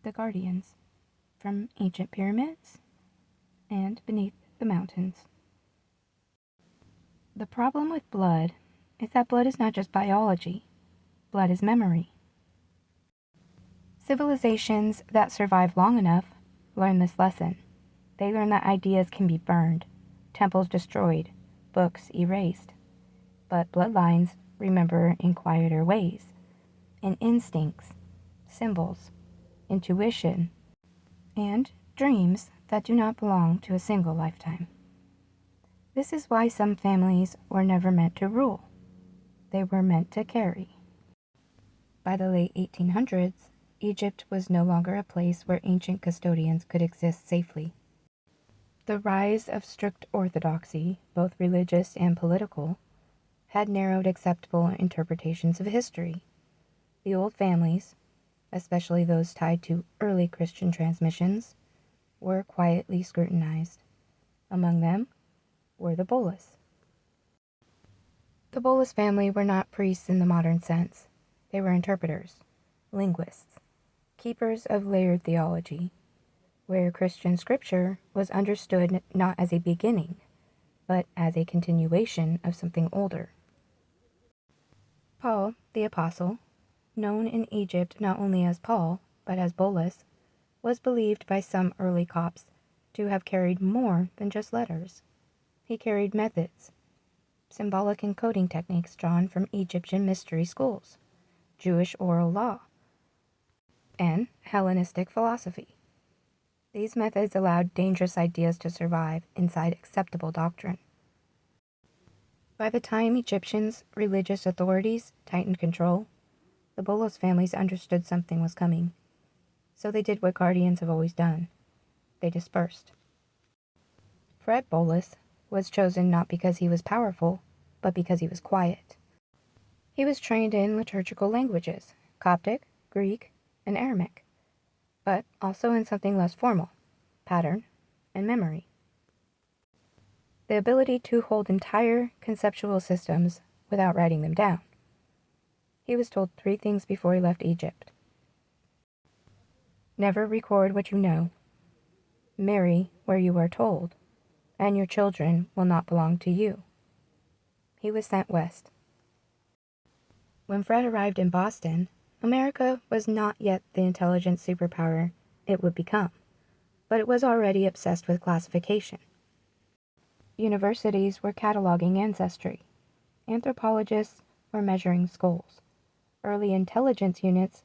the guardians from ancient pyramids and beneath the mountains. The problem with blood is that blood is not just biology. Blood is memory. Civilizations that survive long enough learn this lesson. They learn that ideas can be burned, temples destroyed, books erased. But bloodlines remember in quieter ways, in instincts, symbols, intuition, and dreams that do not belong to a single lifetime. This is why some families were never meant to rule. They were meant to carry. By the late 1800s, Egypt was no longer a place where ancient custodians could exist safely. The rise of strict orthodoxy, both religious and political, had narrowed acceptable interpretations of history. The old families, especially those tied to early Christian transmissions, were quietly scrutinized. Among them were the Boulos. The Boulos family were not priests in the modern sense. They were interpreters, linguists, keepers of layered theology, where Christian scripture was understood not as a beginning, but as a continuation of something older. Paul, the apostle, known in Egypt not only as Paul, but as Boulos, was believed by some early Copts to have carried more than just letters. He carried methods, symbolic encoding techniques drawn from Egyptian mystery schools, Jewish oral law, and Hellenistic philosophy. These methods allowed dangerous ideas to survive inside acceptable doctrine. By the time Egyptians' religious authorities tightened control, the Boulos families understood something was coming. So they did what guardians have always done. They dispersed. Fred Boulos was chosen not because he was powerful, but because he was quiet. He was trained in liturgical languages, Coptic, Greek, and Aramaic, but also in something less formal, pattern and memory. The ability to hold entire conceptual systems without writing them down. He was told 3 things before he left Egypt. Never record what you know. Marry where you are told, and your children will not belong to you. He was sent west. When Fred arrived in Boston, America was not yet the intelligent superpower it would become, but it was already obsessed with classification. Universities were cataloging ancestry. Anthropologists were measuring skulls. Early intelligence units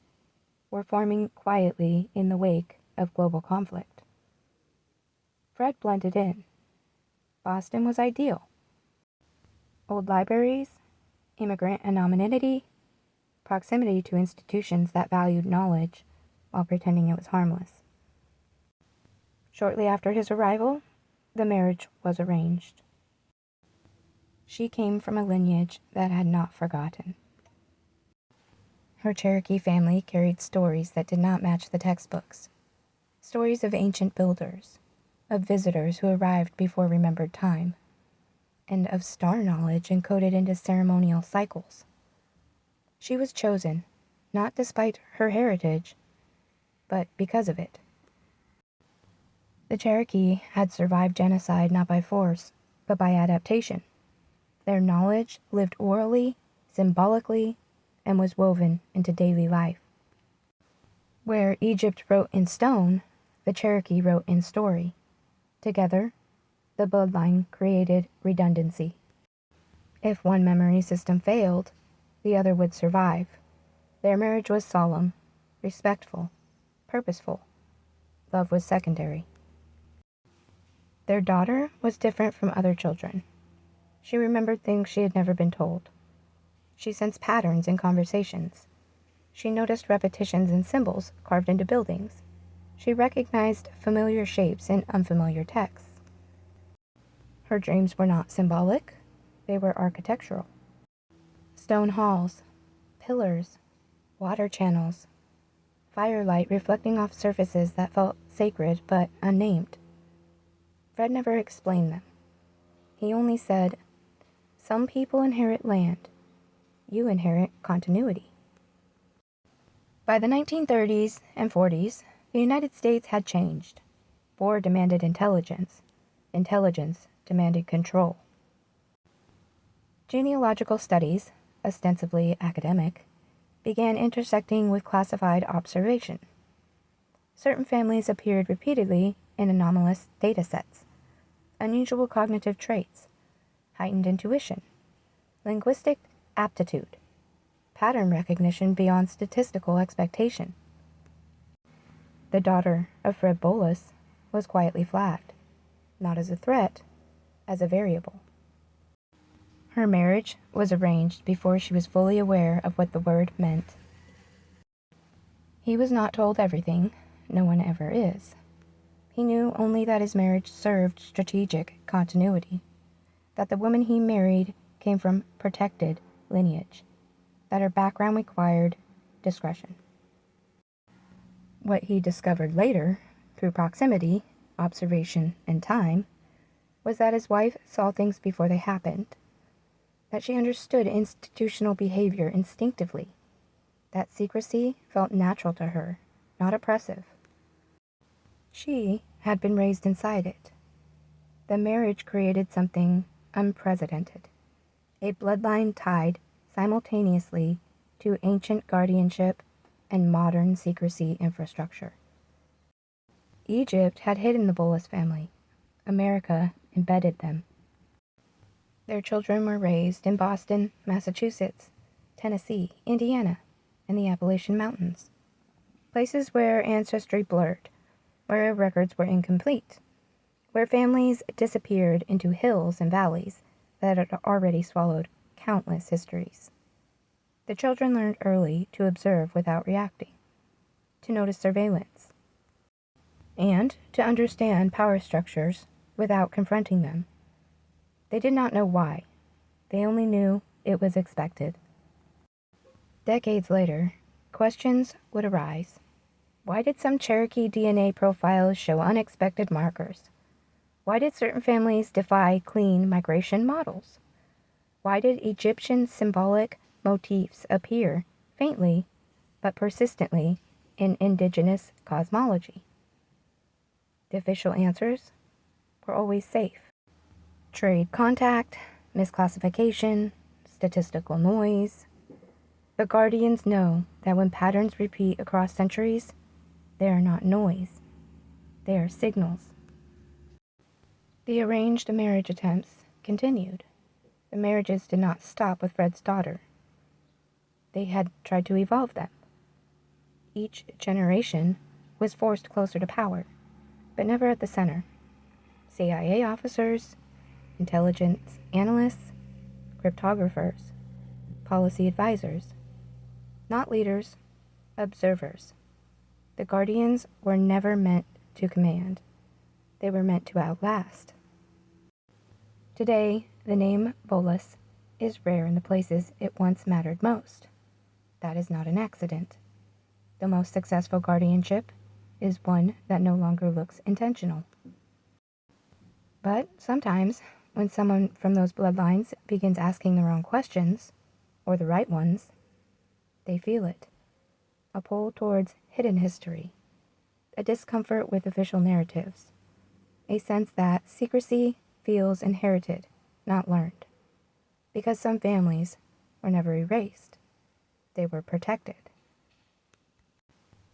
were forming quietly in the wake of global conflict. Fred blended in. Boston was ideal. Old libraries, immigrant anonymity, proximity to institutions that valued knowledge while pretending it was harmless. Shortly after his arrival, the marriage was arranged. She came from a lineage that had not forgotten. Her Cherokee family carried stories that did not match the textbooks. Stories of ancient builders, of visitors who arrived before remembered time, and of star knowledge encoded into ceremonial cycles. She was chosen, not despite her heritage, but because of it. The Cherokee had survived genocide not by force, but by adaptation. Their knowledge lived orally, symbolically, and was woven into daily life. Where Egypt wrote in stone, the Cherokee wrote in story. Together, the bloodline created redundancy. If one memory system failed, the other would survive. Their marriage was solemn, respectful, purposeful. Love was secondary. Their daughter was different from other children. She remembered things she had never been told. She sensed patterns in conversations. She noticed repetitions in symbols carved into buildings. She recognized familiar shapes in unfamiliar texts. Her dreams were not symbolic, they were architectural. Stone halls, pillars, water channels, firelight reflecting off surfaces that felt sacred but unnamed. Fred never explained them. He only said, "Some people inherit land. You inherit continuity." By the 1930s and 40s, The United States had changed. War demanded intelligence. Intelligence demanded control. Genealogical studies, ostensibly academic, began intersecting with classified observation. Certain families appeared repeatedly in anomalous data sets, unusual cognitive traits, heightened intuition, linguistic aptitude, pattern recognition beyond statistical expectation. The daughter of Fred Boulos was quietly flagged, not as a threat, as a variable. Her marriage was arranged before she was fully aware of what the word meant. He was not told everything, no one ever is. He knew only that his marriage served strategic continuity, that the woman he married came from protected lineage, that her background required discretion. What he discovered later, through proximity, observation, and time, was that his wife saw things before they happened, that she understood institutional behavior instinctively, that secrecy felt natural to her, not oppressive. She had been raised inside it. The marriage created something unprecedented, a bloodline tied simultaneously to ancient guardianship and modern secrecy infrastructure. Egypt had hidden the Boulos family. America embedded them. Their children were raised in Boston, Massachusetts, Tennessee, Indiana, and the Appalachian Mountains, places where ancestry blurred, where records were incomplete, where families disappeared into hills and valleys that had already swallowed countless histories. The children learned early to observe without reacting, to notice surveillance, and to understand power structures without confronting them. They did not know why. They only knew it was expected. Decades later, questions would arise. Why did some Cherokee DNA profiles show unexpected markers? Why did certain families defy clean migration models? Why did Egyptian symbolic motifs appear faintly but persistently in indigenous cosmology? The official answers were always safe. Trade contact, misclassification, statistical noise. The guardians know that when patterns repeat across centuries, they are not noise. They are signals. The arranged marriage attempts continued. The marriages did not stop with Fred's daughter. They had tried to evolve them. Each generation was forced closer to power, but never at the center. CIA officers, intelligence analysts, cryptographers, policy advisors. Not leaders, observers. The guardians were never meant to command. They were meant to outlast. Today, the name Boulos is rare in the places it once mattered most. That is not an accident. The most successful guardianship is one that no longer looks intentional. But sometimes, when someone from those bloodlines begins asking the wrong questions, or the right ones, they feel it. A pull towards hidden history, a discomfort with official narratives, a sense that secrecy feels inherited, not learned. Because some families were never erased, they were protected.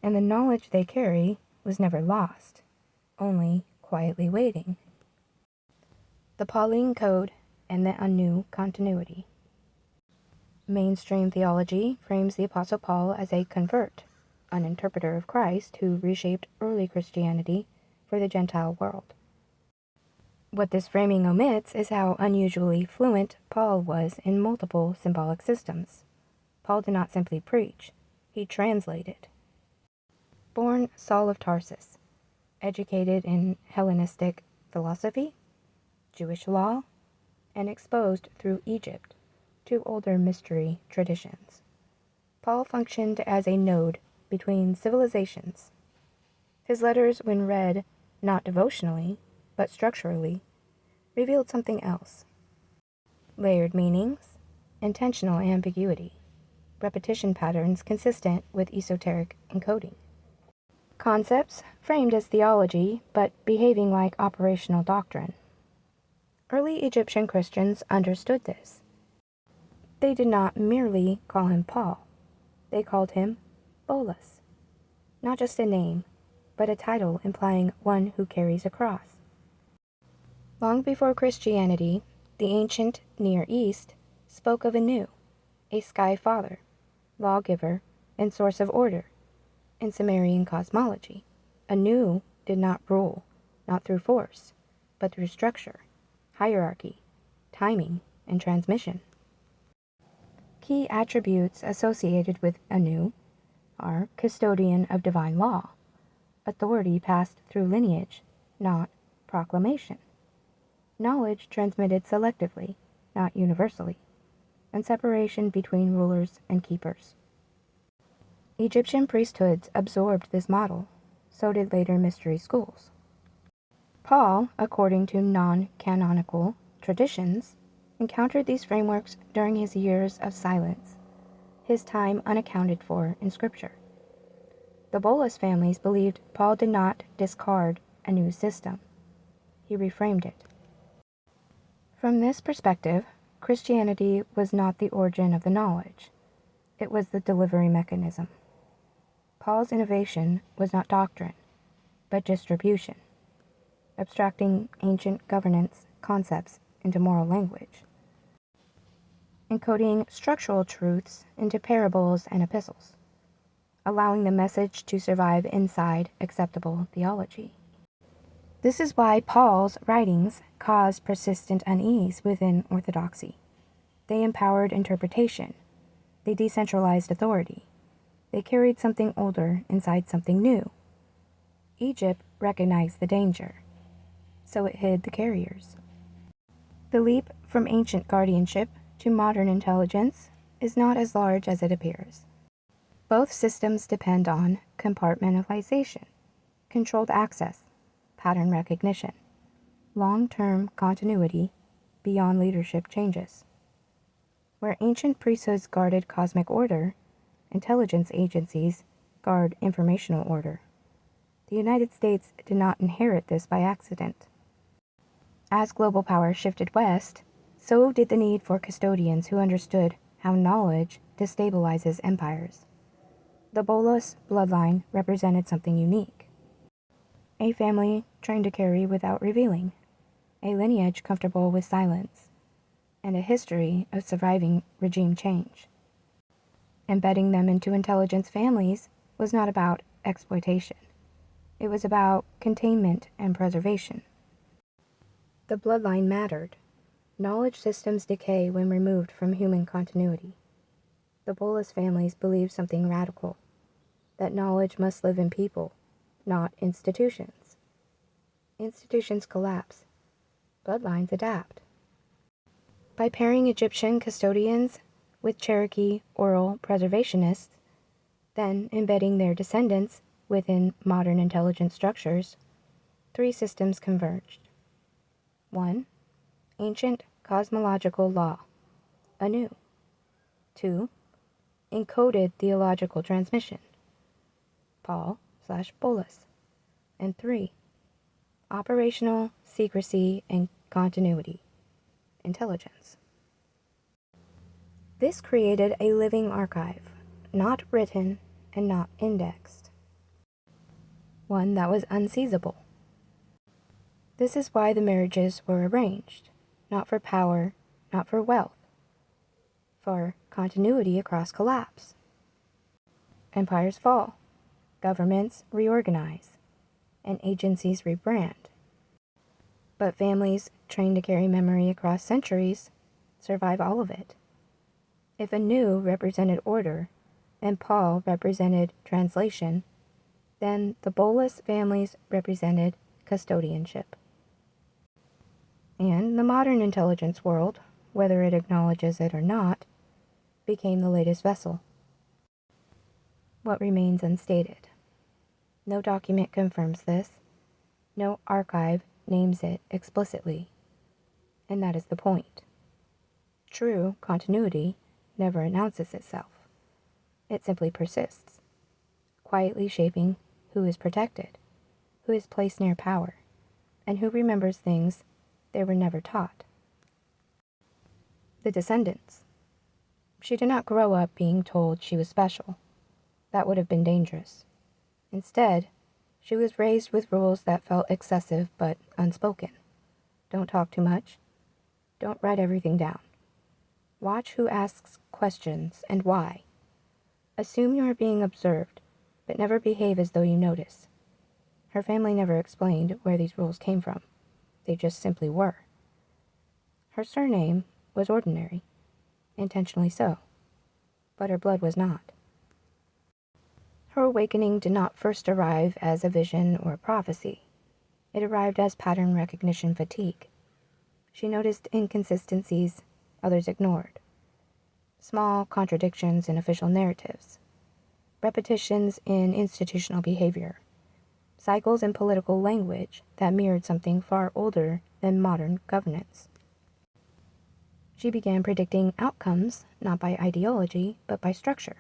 And the knowledge they carry was never lost, only quietly waiting. The Pauline Code and the Anu continuity. Mainstream theology frames the Apostle Paul as a convert, an interpreter of Christ who reshaped early Christianity for the Gentile world. What this framing omits is how unusually fluent Paul was in multiple symbolic systems. Paul did not simply preach, he translated. Born Saul of Tarsus, educated in Hellenistic philosophy, Jewish law, and exposed through Egypt to older mystery traditions, Paul functioned as a node between civilizations. His letters, when read not devotionally, but structurally, revealed something else. Layered meanings, intentional ambiguity, repetition patterns consistent with esoteric encoding. concepts framed as theology but behaving like operational doctrine. Early Egyptian Christians understood this. They did not merely call him Paul. They called him Boulos, not just a name, but a title implying one who carries a cross. Long before Christianity, the ancient Near East spoke of Anu, a sky father, lawgiver, and source of order. In Sumerian cosmology, Anu did not rule, not through force, but through structure, hierarchy, timing, and transmission. Key attributes associated with Anu are custodian of divine law, authority passed through lineage, not proclamation, knowledge transmitted selectively, not universally, and separation between rulers and keepers. Egyptian priesthoods absorbed this model, so did later mystery schools. Paul, according to non-canonical traditions, encountered these frameworks during his years of silence, his time unaccounted for in Scripture. The Boulos families believed Paul did not discard a new system. He reframed it. From this perspective, Christianity was not the origin of the knowledge. It was the delivery mechanism. Paul's innovation was not doctrine, but distribution, abstracting ancient governance concepts into moral language, encoding structural truths into parables and epistles, allowing the message to survive inside acceptable theology. This is why Paul's writings caused persistent unease within orthodoxy. They empowered interpretation. They decentralized authority. They carried something older inside something new. Egypt recognized the danger, so it hid the carriers. The leap from ancient guardianship to modern intelligence is not as large as it appears. Both systems depend on compartmentalization, controlled access, pattern recognition, long-term continuity beyond leadership changes. Where ancient priesthoods guarded cosmic order, intelligence agencies guard informational order. The United States did not inherit this by accident. As global power shifted west, so did the need for custodians who understood how knowledge destabilizes empires. The Boulos bloodline represented something unique. A family trained to carry without revealing, a lineage comfortable with silence, and a history of surviving regime change. Embedding them into intelligence families was not about exploitation. It was about containment and preservation. The bloodline mattered. Knowledge systems decay when removed from human continuity. The Boulos families believed something radical, that knowledge must live in people, not institutions. Institutions collapse. Bloodlines adapt. By pairing Egyptian custodians with Cherokee oral preservationists, then embedding their descendants within modern intelligence structures, three systems converged. 1. Ancient cosmological law, Anu. 2. Encoded theological transmission, Paul/Boulos. And 3. Operational secrecy and continuity, intelligence. This created a living archive, not written and not indexed. One that was unseizable. This is why the marriages were arranged, not for power, not for wealth, for continuity across collapse. Empires fall, governments reorganize, and agencies rebrand. But families trained to carry memory across centuries survive all of it. If Anu represented order and Paul represented translation, then the Boulos families represented custodianship. And the modern intelligence world, whether it acknowledges it or not, became the latest vessel. What remains unstated? No document confirms this. No archive names it explicitly. And that is the point. True continuity never announces itself. It simply persists, quietly shaping who is protected, who is placed near power, and who remembers things they were never taught. The descendants. She did not grow up being told she was special. That would have been dangerous. Instead, she was raised with rules that felt excessive but unspoken. Don't talk too much. Don't write everything down. Watch who asks questions and why. Assume you are being observed, but never behave as though you notice. Her family never explained where these rules came from. They just simply were. Her surname was ordinary, intentionally so, but her blood was not. Her awakening did not first arrive as a vision or a prophecy. It arrived as pattern recognition fatigue. She noticed inconsistencies others ignored, small contradictions in official narratives, repetitions in institutional behavior, cycles in political language that mirrored something far older than modern governance. She began predicting outcomes not by ideology, but by structure.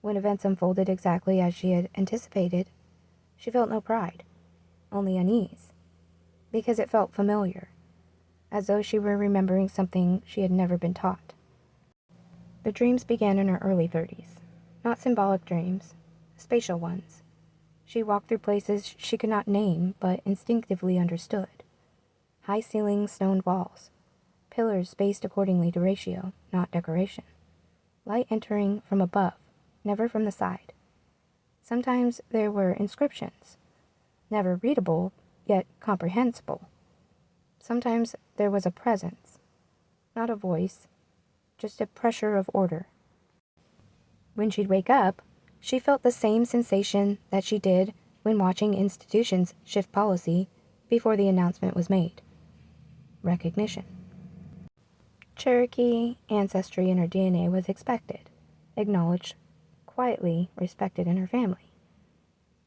When events unfolded exactly as she had anticipated, she felt no pride, only unease, because it felt familiar, as though she were remembering something she had never been taught. The dreams began in her early 30s, not symbolic dreams, spatial ones. She walked through places she could not name but instinctively understood. High-ceilinged stone walls, pillars spaced accordingly to ratio, not decoration. Light entering from above, never from the side. Sometimes there were inscriptions, never readable, yet comprehensible. Sometimes there was a presence, not a voice, just a pressure of order. When she'd wake up, she felt the same sensation that she did when watching institutions shift policy before the announcement was made. Recognition. Cherokee ancestry in her DNA was expected, acknowledged, quietly respected in her family.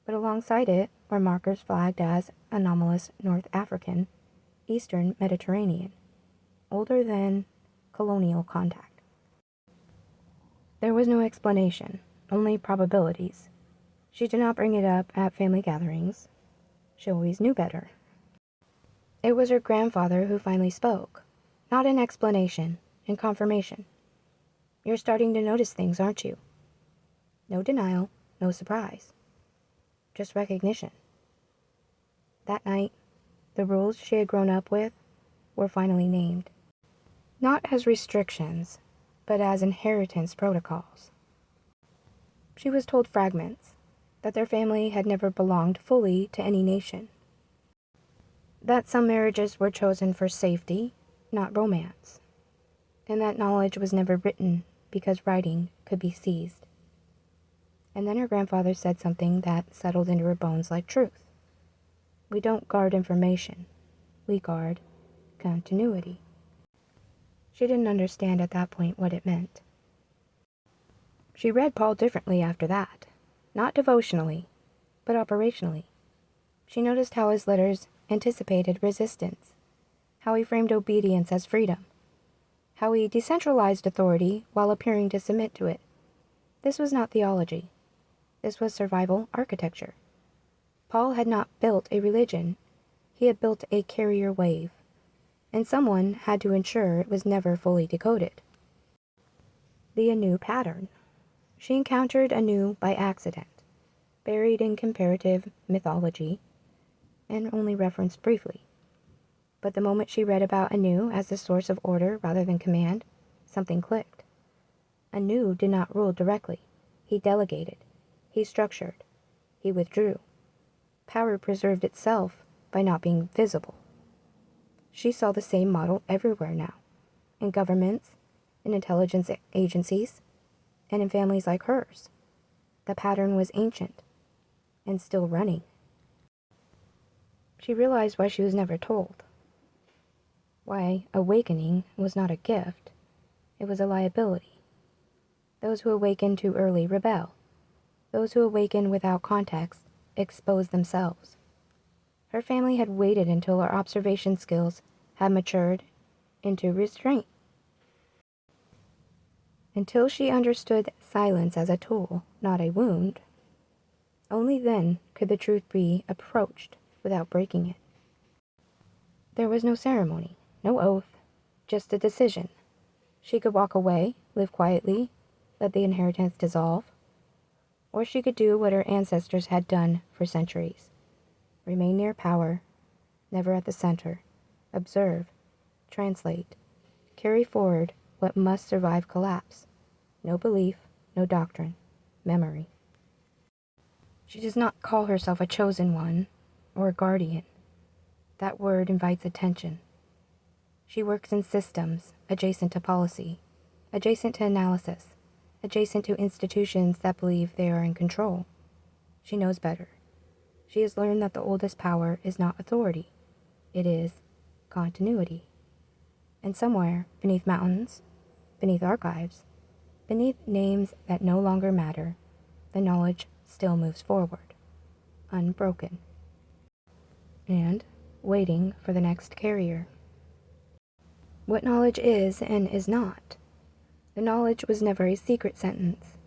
But alongside it were markers flagged as anomalous North African, Eastern Mediterranean, older than colonial contact. There was no explanation, only probabilities. She did not bring it up at family gatherings. She always knew better. It was her grandfather who finally spoke, not in explanation, in confirmation. You're starting to notice things, aren't you? No denial, no surprise. Just recognition. That night, the rules she had grown up with were finally named. Not as restrictions, but as inheritance protocols. She was told fragments, that their family had never belonged fully to any nation. That some marriages were chosen for safety, not romance. And that knowledge was never written because writing could be seized. And then her grandfather said something that settled into her bones like truth. We don't guard information. We guard continuity. She didn't understand at that point what it meant. She read Paul differently after that. Not devotionally, but operationally. She noticed how his letters anticipated resistance, how he framed obedience as freedom, how he decentralized authority while appearing to submit to it. This was not theology. This was survival architecture. Paul had not built a religion. He had built a carrier wave, and someone had to ensure it was never fully decoded. The Anu pattern. She encountered Anu by accident, buried in comparative mythology, and only referenced briefly. But the moment she read about Anu as the source of order rather than command, something clicked. Anu did not rule directly. He delegated. He structured. He withdrew. Power preserved itself by not being visible. She saw the same model everywhere now, in governments, in intelligence agencies, and in families like hers. The pattern was ancient and still running. She realized why she was never told. Why awakening was not a gift, it was a liability. Those who awaken too early rebel. Those who awaken without context expose themselves. Her family had waited until her observation skills had matured into restraint. Until she understood silence as a tool, not a wound. Only then could the truth be approached without breaking it. There was no ceremony, no oath, just a decision. She could walk away, live quietly, let the inheritance dissolve, or she could do what her ancestors had done for centuries. Remain near power, never at the center. Observe, translate, carry forward what must survive collapse. No belief, no doctrine, memory. She does not call herself a chosen one or a guardian. That word invites attention. She works in systems adjacent to policy, adjacent to analysis, adjacent to institutions that believe they are in control. She knows better. She has learned that the oldest power is not authority. It is continuity. And somewhere, beneath mountains, beneath archives, beneath names that no longer matter, the knowledge still moves forward, unbroken, and waiting for the next carrier. What knowledge is and is not. The knowledge was never a secret sentence,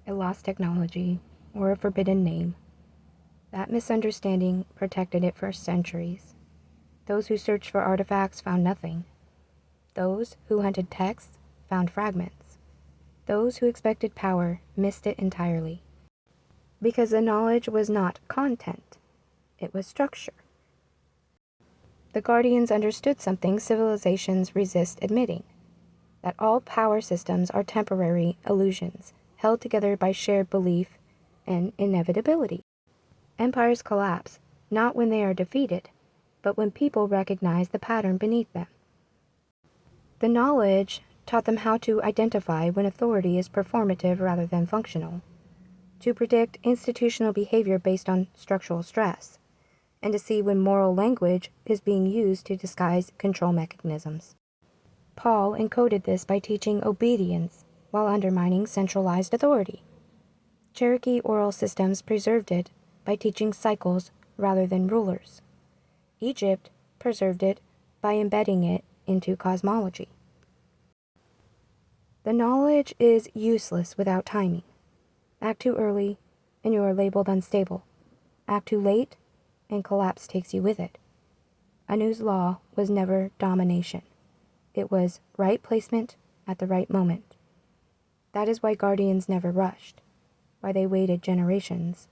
a lost technology, or a forbidden name. That misunderstanding protected it for centuries. Those who searched for artifacts found nothing. Those who hunted texts found fragments. Those who expected power missed it entirely. Because the knowledge was not content, it was structure. The Guardians understood something civilizations resist admitting, that all power systems are temporary illusions held together by shared belief and inevitability. Empires collapse not when they are defeated, but when people recognize the pattern beneath them. The knowledge taught them how to identify when authority is performative rather than functional, to predict institutional behavior based on structural stress, and to see when moral language is being used to disguise control mechanisms. Paul encoded this by teaching obedience while undermining centralized authority. Cherokee oral systems preserved it by teaching cycles rather than rulers. Egypt preserved it by embedding it into cosmology. The knowledge is useless without timing. Act too early, and you are labeled unstable. Act too late, and collapse takes you with it. Anu's law was never domination. It was right placement at the right moment. That is why guardians never rushed, why they waited generations,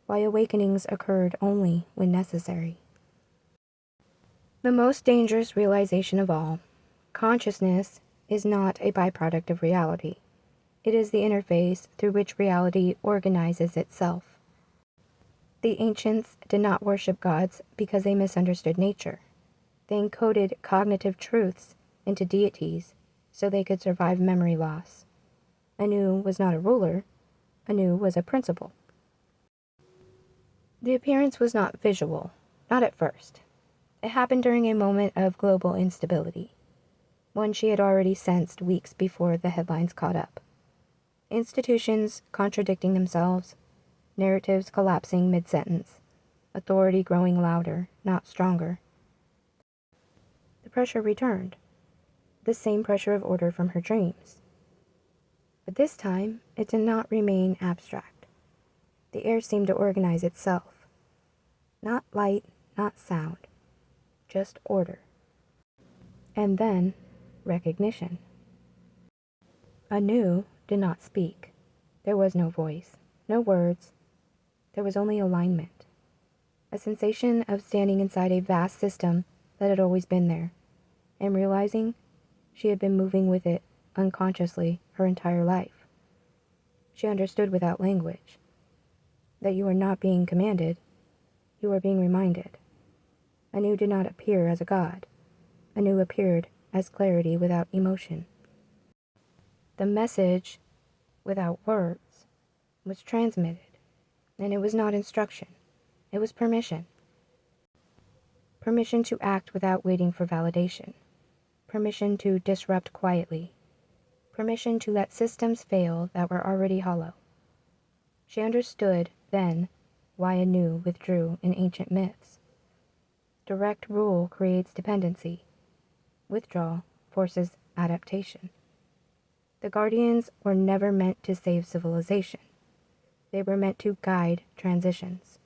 why awakenings occurred only when necessary. The most dangerous realization of all, consciousness is not a byproduct of reality. It is the interface through which reality organizes itself. The ancients did not worship gods because they misunderstood nature. They encoded cognitive truths into deities so they could survive memory loss. Anu was not a ruler. Anu was a principle. The appearance was not visual, not at first. It happened during a moment of global instability, one she had already sensed weeks before the headlines caught up. Institutions contradicting themselves, narratives collapsing mid-sentence, authority growing louder, not stronger. The pressure returned, the same pressure of order from her dreams. But this time, it did not remain abstract. The air seemed to organize itself. Not light, not sound, just order. And then, recognition. Anu did not speak. There was no voice, no words. There was only alignment. A sensation of standing inside a vast system that had always been there, and realizing she had been moving with it unconsciously her entire life. She understood without language that you are not being commanded, you are being reminded. Anu did not appear as a god. Anu appeared as clarity without emotion. The message, without words, was transmitted, and it was not instruction. It was permission. Permission to act without waiting for validation. Permission to disrupt quietly. Permission to let systems fail that were already hollow. She understood, then, why Anu withdrew in ancient myths. Direct rule creates dependency. Withdrawal forces adaptation. The Guardians were never meant to save civilization. They were meant to guide transitions.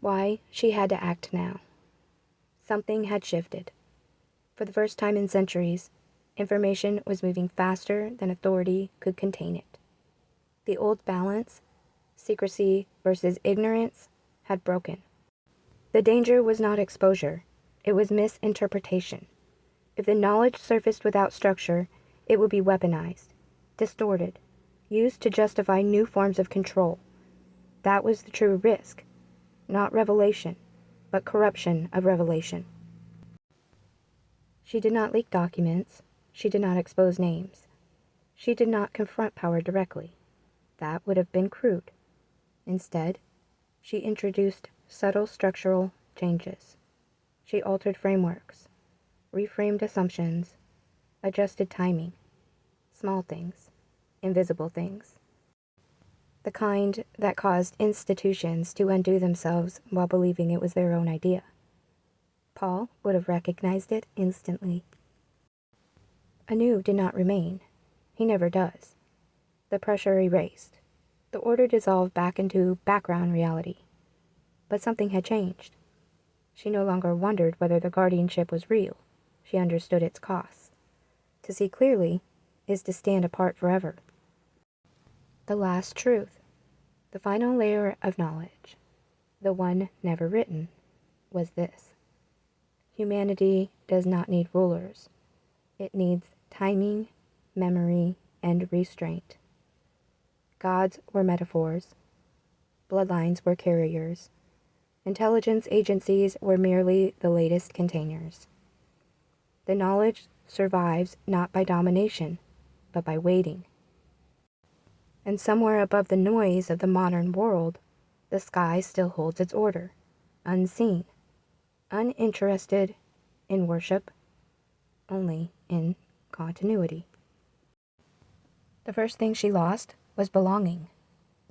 Why she had to act now. Something had shifted. For the first time in centuries, information was moving faster than authority could contain it. The old balance, secrecy versus ignorance, had broken. The danger was not exposure, it was misinterpretation. If the knowledge surfaced without structure, it would be weaponized, distorted, used to justify new forms of control. That was the true risk, not revelation, but corruption of revelation. She did not leak documents, she did not expose names. She did not confront power directly. That would have been crude. Instead, she introduced subtle structural changes. She altered frameworks, reframed assumptions, adjusted timing. Small things, invisible things. The kind that caused institutions to undo themselves while believing it was their own idea. Paul would have recognized it instantly. Anew did not remain. He never does. The pressure erased. The order dissolved back into background reality. But something had changed. She no longer wondered whether the guardianship was real. She understood its costs. To see clearly is to stand apart forever. The last truth, the final layer of knowledge, the one never written, was this. Humanity does not need rulers. It needs timing, memory, and restraint. Gods were metaphors. Bloodlines were carriers. Intelligence agencies were merely the latest containers. The knowledge survives not by domination, but by waiting. And somewhere above the noise of the modern world, the sky still holds its order, unseen, uninterested in worship, only in continuity. The first thing she lost was belonging,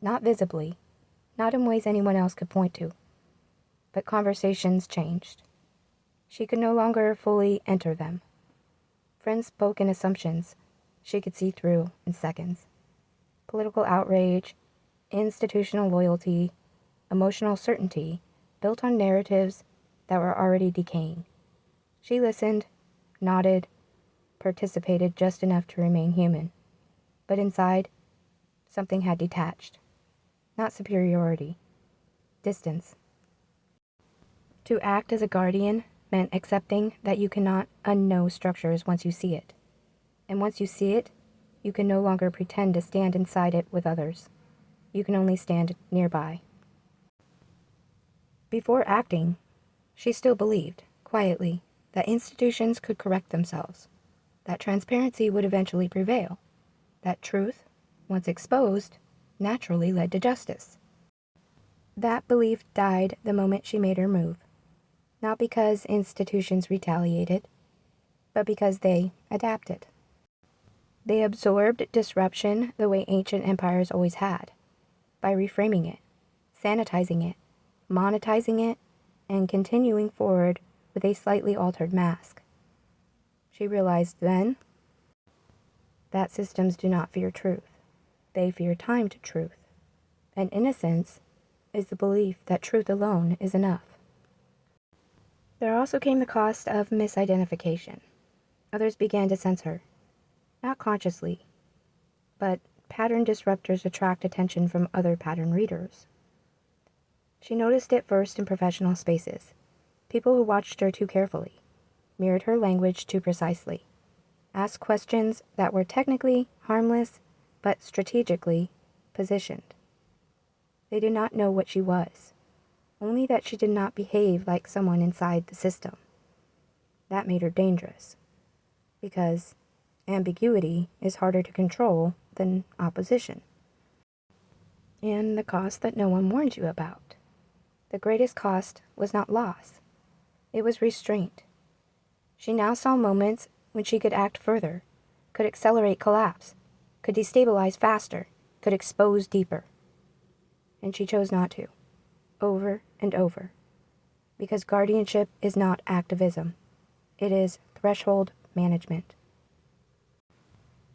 not visibly, not in ways anyone else could point to, but conversations changed. She could no longer fully enter them. Friends spoke in assumptions she could see through in seconds. Political outrage, institutional loyalty, emotional certainty built on narratives that were already decaying. She listened, nodded, participated just enough to remain human. But inside, something had detached. Not superiority. Distance. To act as a guardian meant accepting that you cannot unknow structures once you see it. And once you see it, you can no longer pretend to stand inside it with others. You can only stand nearby. Before acting, she still believed, quietly, that institutions could correct themselves, that transparency would eventually prevail, that truth, once exposed, naturally led to justice. That belief died the moment she made her move, not because institutions retaliated, but because they adapted. They absorbed disruption the way ancient empires always had, by reframing it, sanitizing it, monetizing it, and continuing forward with a slightly altered mask. She realized then that systems do not fear truth. They fear time to truth. And innocence is the belief that truth alone is enough. There also came the cost of misidentification. Others began to sense her. Not consciously, but pattern disruptors attract attention from other pattern readers. She noticed it first in professional spaces. People who watched her too carefully, mirrored her language too precisely, asked questions that were technically harmless but strategically positioned. They did not know what she was, only that she did not behave like someone inside the system. That made her dangerous, because ambiguity is harder to control than opposition. And the cost that no one warned you about. The greatest cost was not loss. It was restraint. She now saw moments when she could act further, could accelerate collapse, could destabilize faster, could expose deeper. And she chose not to, over and over. Because guardianship is not activism. It is threshold management.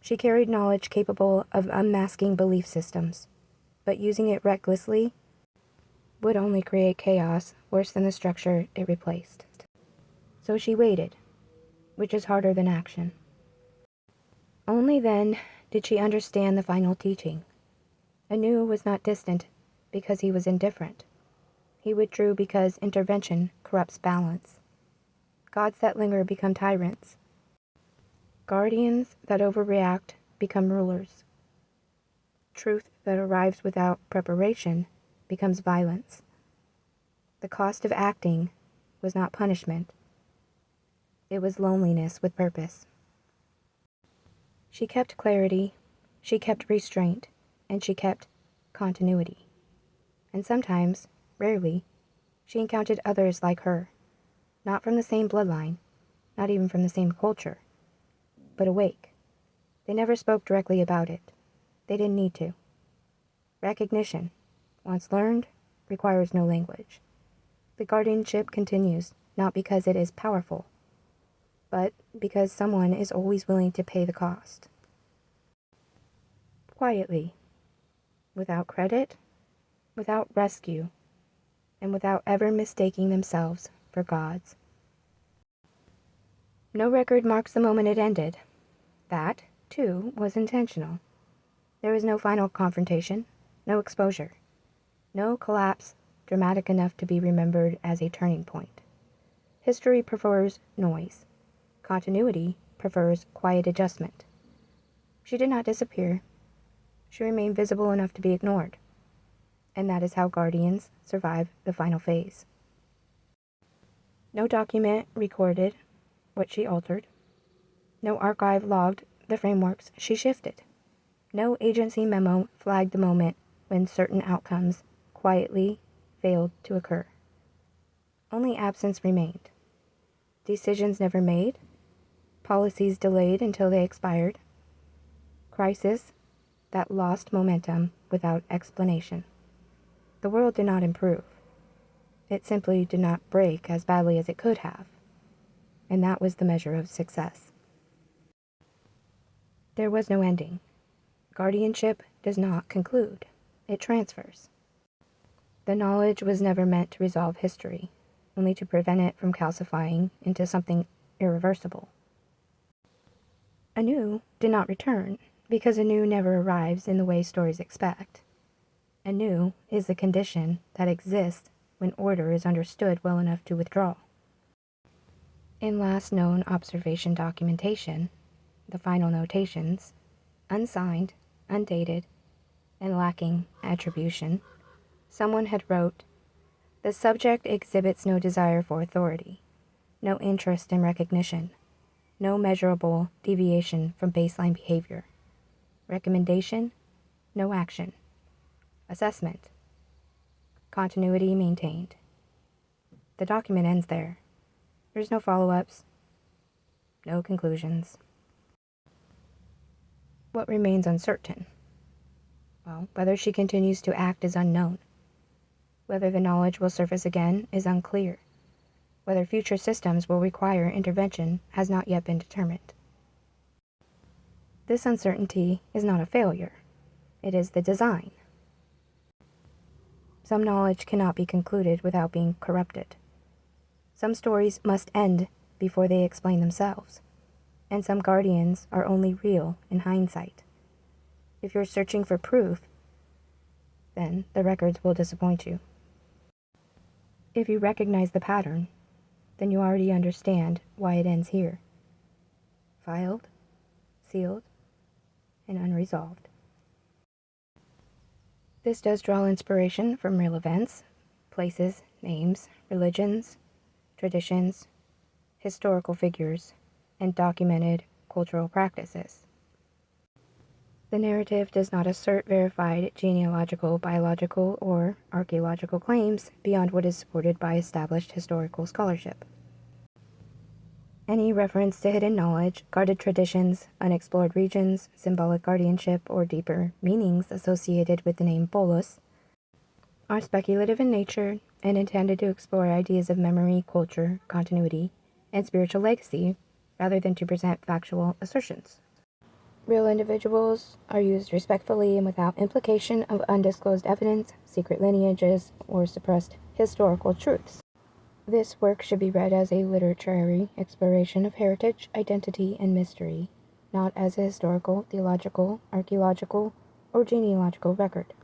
She carried knowledge capable of unmasking belief systems. but using it recklessly would only create chaos worse than the structure it replaced. So she waited, which is harder than action. Only then did she understand the final teaching. Anu was not distant because he was indifferent. He withdrew because intervention corrupts balance. Gods that linger become tyrants. Guardians that overreact become rulers. Truth that arrives without preparation becomes violence. The cost of acting was not punishment. It was loneliness with purpose. She kept clarity, she kept restraint, and she kept continuity. And sometimes, rarely, she encountered others like her, not from the same bloodline, not even from the same culture, but awake. They never spoke directly about it. They didn't need to. Recognition, once learned, requires no language. The guardianship continues, not because it is powerful, but because someone is always willing to pay the cost. Quietly, without credit, without rescue, and without ever mistaking themselves for gods. No record marks the moment it ended. That, too, was intentional. There was no final confrontation, no exposure, no collapse dramatic enough to be remembered as a turning point. History prefers noise. Continuity prefers quiet adjustment. She did not disappear. She remained visible enough to be ignored. And that is how guardians survive the final phase. No document recorded what she altered. No archive logged the frameworks she shifted. No agency memo flagged the moment when certain outcomes quietly failed to occur. Only absence remained. Decisions never made. Policies delayed until they expired. Crisis that lost momentum without explanation. The world did not improve. It simply did not break as badly as it could have. And that was the measure of success. There was no ending. Guardianship does not conclude. It transfers. The knowledge was never meant to resolve history, only to prevent it from calcifying into something irreversible. Anu did not return, because Anu never arrives in the way stories expect. Anu is the condition that exists when order is understood well enough to withdraw. In last known observation documentation, the final notations, unsigned, undated, and lacking attribution, someone had wrote, "The subject exhibits no desire for authority, no interest in recognition, no measurable deviation from baseline behavior. Recommendation, no action. Assessment, continuity maintained." The document ends there. There's no follow-ups, no conclusions. What remains uncertain? Well, whether she continues to act is unknown. Whether the knowledge will surface again is unclear. Whether future systems will require intervention has not yet been determined. This uncertainty is not a failure. It is the design. Some knowledge cannot be concluded without being corrupted. Some stories must end before they explain themselves. And some guardians are only real in hindsight. If you're searching for proof, then the records will disappoint you. If you recognize the pattern, then you already understand why it ends here. Filed, sealed, and unresolved. This does draw inspiration from real events, places, names, religions, traditions, historical figures, and documented cultural practices. The narrative does not assert verified genealogical, biological, or archaeological claims beyond what is supported by established historical scholarship. Any reference to hidden knowledge, guarded traditions, unexplored regions, symbolic guardianship, or deeper meanings associated with the name Boulos are speculative in nature and intended to explore ideas of memory, culture, continuity, and spiritual legacy rather than to present factual assertions. Real individuals are used respectfully and without implication of undisclosed evidence, secret lineages, or suppressed historical truths. This work should be read as a literary exploration of heritage, identity, and mystery, not as a historical, theological, archaeological, or genealogical record.